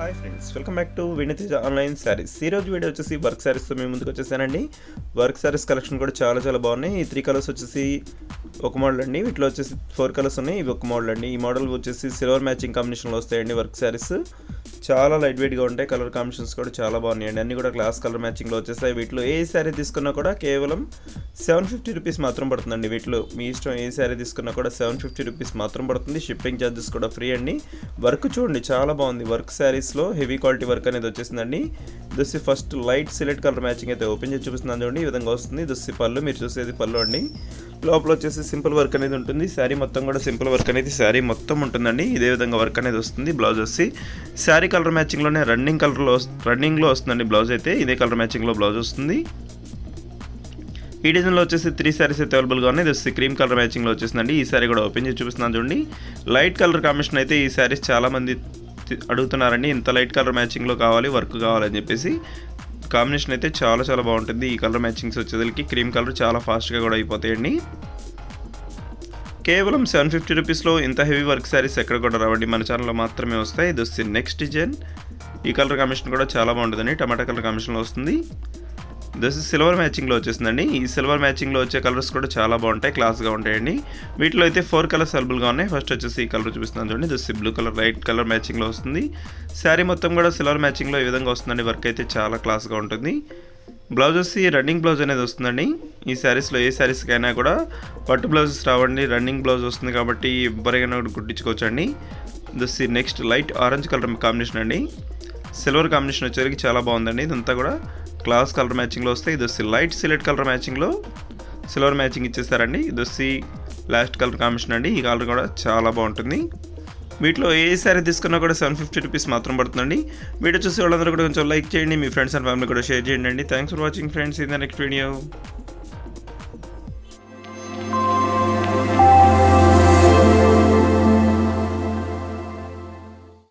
Hi friends, welcome back to వెను Teja online saris. ఈరోజు video వచ్చేసి వర్క్ శారీస్తో మేము ముందుకు వచ్చేసానండి. వర్క్ శారీస్ కలెక్షన్ కూడా చాలా బాగున్నాయి. ఈ 3 కలర్స్ వచ్చేసి ఒక మోడల్ అండి. వీటిలో వచ్చేసి 4 కలర్స్ ఉన్నాయి. ఇవి ఒక మోడల్ అండి. ఈ మోడల్ వచ్చేసి సిల్వర్ మ్యాచింగ్ కాంబినేషన్లో వస్తాయండి. వర్క్ శారీస్ చాలా లైట్ వెయిట్గా ఉంటాయి. కలర్ కాంబినేషన్స్ కూడా చాలా బాగున్నాయండి. అన్నీ కూడా క్లాస్ కలర్ మ్యాచింగ్లో వచ్చేస్తాయి. వీటిలో ఏ శారీ తీసుకున్నా కూడా కేవలం 750 రూపీస్ మాత్రం పడుతుందండి. వీటిలో మీ ఇష్టం ఏ శారీ తీసుకున్నా కూడా 750 రూపీస్ మాత్రం పడుతుంది. షిప్పింగ్ ఛార్జెస్ కూడా ఫ్రీ అండి. వర్క్ చూడండి చాలా బాగుంది. వర్క్ శారీస్లో హెవీ క్వాలిటీ వర్క్ అనేది వచ్చేసిందండి. దొస్సి first light select colour matching అయితే ఓపెన్ చేసి చూపిస్తున్నాను చూడండి. ఈ విధంగా వస్తుంది. దొస్సి పళ్ళు, మీరు చూసేది పళ్ళు అండి. లోపల వచ్చేసి సింపుల్ వర్క్ అనేది ఉంటుంది. శారీ మొత్తం కూడా సింపుల్ వర్క్ అనేది శారీ మొత్తం ఉంటుందండి. ఇదే విధంగా వర్క్ అనేది వస్తుంది. బ్లౌజ్ వచ్చి శారీ కలర్ మ్యాచింగ్లోనే రన్నింగ్లో వస్తుందండి. బ్లౌజ్ అయితే ఇదే కలర్ మ్యాచింగ్లో బ్లౌజ్ వస్తుంది. ఈ డిజైన్లో వచ్చేసి 3 శారీస్ అయితే అవైలబుల్గా ఉన్నాయి. ఇది క్రీమ్ కలర్ మ్యాచింగ్లో వచ్చేసిందండి. ఈ శారీ కూడా ఓపెన్ చేసి చూపిస్తున్నాను చూడండి. లైట్ కలర్ కాంబినేషన్ అయితే ఈ శారీస్ చాలామంది అడుగుతున్నారండి. ఇంత లైట్ కలర్ మ్యాచింగ్లో కావాలి, వర్క్ కావాలని చెప్పేసి. కాంబినేషన్ అయితే చాలా బాగుంటుంది. ఈ కలర్ మ్యాచింగ్స్ వచ్చేసరికి క్రీమ్ కలర్ చాలా ఫాస్ట్గా కూడా అయిపోతాయండి. కేవలం 750 రూపీస్లో ఇంత హెవీ వర్క్ శారీస్ ఎక్కడ కూడా రావండి. మన ఛానల్లో మాత్రమే వస్తాయి. ఇది వచ్చి నెక్స్ట్ డిజైన్. ఈ కలర్ కాంబినేషన్ కూడా చాలా బాగుంటుందండి. టమాటా కలర్ కాంబినేషన్లో వస్తుంది. దస్ సిల్వర్ మ్యాచింగ్లో వచ్చేసిందండి. ఈ సిల్వర్ మ్యాచింగ్లో వచ్చే కలర్స్ కూడా చాలా బాగుంటాయి, క్లాస్గా ఉంటాయండి. వీటిలో అయితే 4 కలర్స్ అవైలబుల్గా ఉన్నాయి. ఫస్ట్ వచ్చేసి ఈ కలర్ చూపిస్తున్నాను చూడండి. దస్ బ్లూ కలర్ లైట్ కలర్ మ్యాచింగ్లో వస్తుంది. శారీ మొత్తం కూడా సిల్వర్ మ్యాచింగ్లో ఈ విధంగా వస్తుందండి. వర్క్ అయితే చాలా క్లాస్గా ఉంటుంది. బ్లౌజ్ వచ్చి రన్నింగ్ బ్లౌజ్ అనేది వస్తుందండి. ఈ శారీస్లో ఏ శారీస్కైనా కూడా పట్టు బ్లౌజెస్ రావండి. రన్నింగ్ బ్లౌజ్ వస్తుంది కాబట్టి ఎవరికైనా కుట్టించుకోవచ్చండి. దస్ next light orange colour combination అండి. సిల్వర్ కాంబినేషన్ వచ్చేసరికి చాలా బాగుందండి. ఇదంతా కూడా క్లాస్ కలర్ మ్యాచింగ్లో వస్తాయి. ఇది వచ్చి లైట్ సిలెక్ట్ కలర్ మ్యాచింగ్లో సిల్వర్ మ్యాచింగ్ ఇచ్చేస్తారండి. ఇది వచ్చి లాస్ట్ కలర్ కాంబినేషన్ అండి. ఈ కలర్ కూడా చాలా బాగుంటుంది. వీటిలో ఏ శారీ తీసుకున్నా కూడా 750 రూపీస్ మాత్రం పడుతుందండి. వీడియో చూసి వాళ్ళందరూ కూడా కొంచెం లైక్ చేయండి. మీ ఫ్రెండ్స్ అండ్ ఫ్యామిలీ కూడా షేర్ చేయండి. Thanks for watching friends. In the next video.